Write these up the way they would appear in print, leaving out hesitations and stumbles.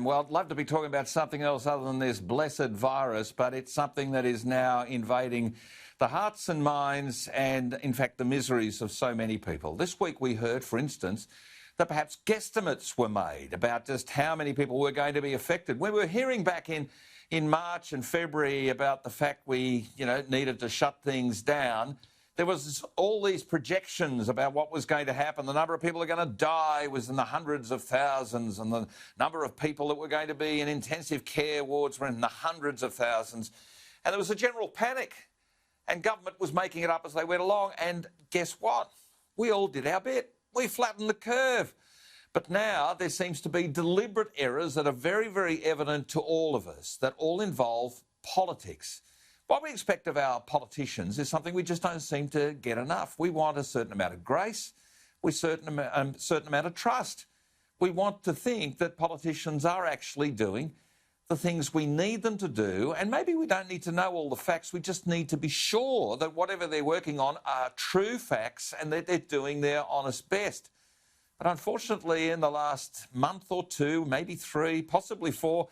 Well, I'd love to be talking about something else other than this blessed virus, but it's something that is now invading the hearts and minds and, in fact, the miseries of so many people. This week we heard, for instance, that perhaps guesstimates were made about just how many people were going to be affected. We were hearing back in March and February about the fact we, needed to shut things down. There was all these projections about what was going to happen. The number of people who are going to die was in the hundreds of thousands, and the number of people that were going to be in intensive care wards were in the hundreds of thousands. And there was a general panic, and government was making it up as they went along. And guess what? We all did our bit. We flattened the curve. But now there seems to be deliberate errors that are very, very evident to all of us, that all involve politics. What we expect of our politicians is something we just don't seem to get enough. We want a certain amount of grace, a certain amount of trust. We want to think that politicians are actually doing the things we need them to do, and maybe we don't need to know all the facts. We just need to be sure that whatever they're working on are true facts and that they're doing their honest best. But unfortunately, in the last month or two, maybe 3, possibly 4,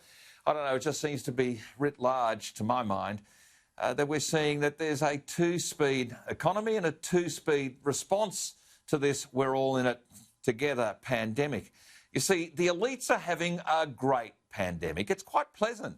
I don't know, it just seems to be writ large to my mind, that we're seeing that there's a two-speed economy and a two-speed response to this we're all in it together pandemic. You see, the elites are having a great pandemic. It's quite pleasant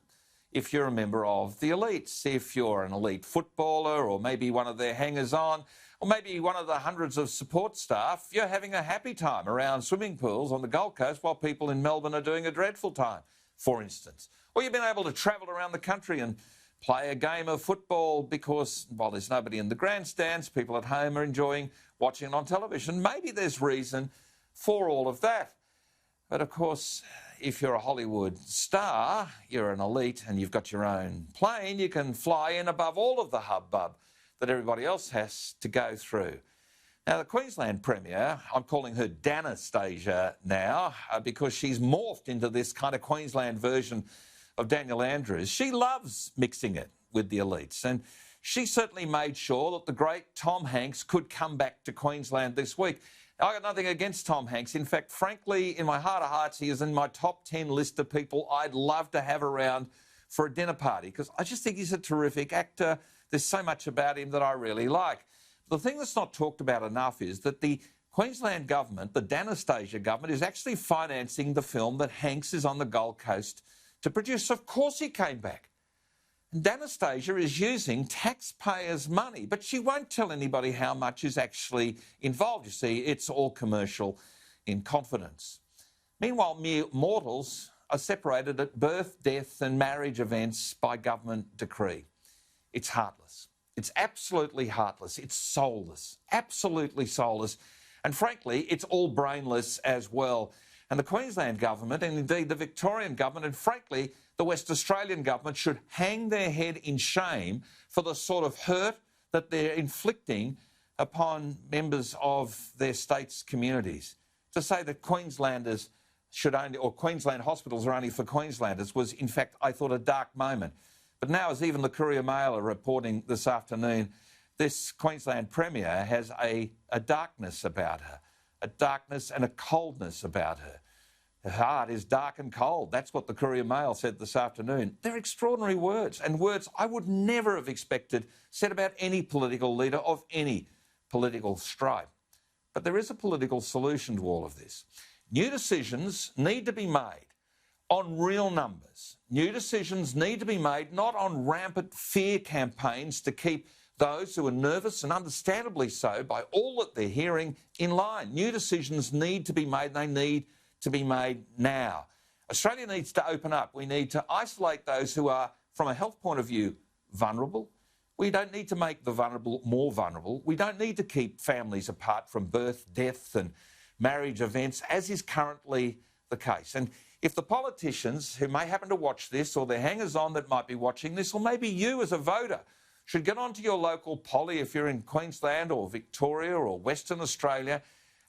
if you're a member of the elites. If you're an elite footballer or maybe one of their hangers-on or maybe one of the hundreds of support staff, you're having a happy time around swimming pools on the Gold Coast while people in Melbourne are doing a dreadful time, for instance. Or you've been able to travel around the country and play a game of football because, while there's nobody in the grandstands, people at home are enjoying watching it on television. Maybe there's reason for all of that. But of course, if you're a Hollywood star, you're an elite and you've got your own plane, you can fly in above all of the hubbub that everybody else has to go through. Now, the Queensland Premier, I'm calling her Danastasia now because she's morphed into this kind of Queensland version of Daniel Andrews. She loves mixing it with the elites, and she certainly made sure that the great Tom Hanks could come back to Queensland this week. Now, I got nothing against Tom Hanks. In fact, frankly, in my heart of hearts, he is in my top 10 list of people I'd love to have around for a dinner party because I just think he's a terrific actor. There's so much about him that I really like. The thing that's not talked about enough is that the Queensland government, the Danastasia government, is actually financing the film that Hanks is on the Gold Coast to produce. Of course he came back. And Danastasia is using taxpayers' money, but she won't tell anybody how much is actually involved. You see, it's all commercial in confidence. Meanwhile, mere mortals are separated at birth, death and marriage events by government decree. It's heartless. It's absolutely heartless. It's soulless, absolutely soulless. And frankly, it's all brainless as well. And the Queensland government, and indeed the Victorian government, and frankly, the West Australian government should hang their head in shame for the sort of hurt that they're inflicting upon members of their state's communities. To say that Queenslanders should only, or Queensland hospitals are only for Queenslanders was, in fact, I thought, a dark moment. But now, as even the Courier Mail are reporting this afternoon, this Queensland Premier has a darkness about her, a darkness and a coldness about her. Her heart is dark and cold. That's what the Courier Mail said this afternoon. They're extraordinary words, and words I would never have expected said about any political leader of any political stripe. But there is a political solution to all of this. New decisions need to be made on real numbers. New decisions need to be made not on rampant fear campaigns to keep those who are nervous, and understandably so, by all that they're hearing in line. New decisions need to be made, and they need to be made now. Australia needs to open up. We need to isolate those who are, from a health point of view, vulnerable. We don't need to make the vulnerable more vulnerable. We don't need to keep families apart from birth, death and marriage events, as is currently the case. And if the politicians who may happen to watch this, or their hangers-on that might be watching this, or maybe you as a voter, should get onto your local poly if you're in Queensland or Victoria or Western Australia,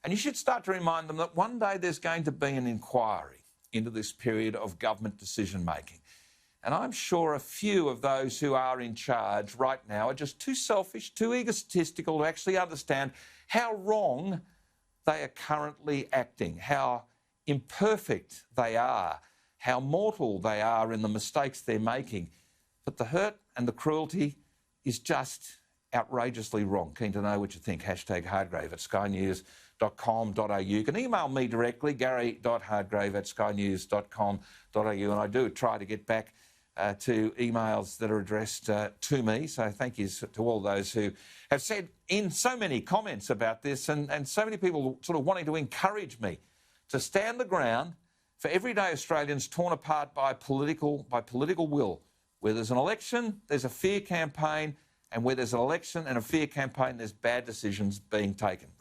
and you should start to remind them that one day there's going to be an inquiry into this period of government decision-making. And I'm sure a few of those who are in charge right now are just too selfish, too egotistical to actually understand how wrong they are currently acting, how imperfect they are, how mortal they are in the mistakes they're making. But the hurt and the cruelty is just outrageously wrong. Keen to know what you think. Hashtag Hardgrave at skynews.com.au. You can email me directly, gary.hardgrave at skynews.com.au, and I do try to get back to emails that are addressed to me. So thank you to all those who have said in so many comments about this, and so many people sort of wanting to encourage me to stand the ground for everyday Australians torn apart by political will. Where there's an election, there's a fear campaign, and where there's an election and a fear campaign, there's bad decisions being taken.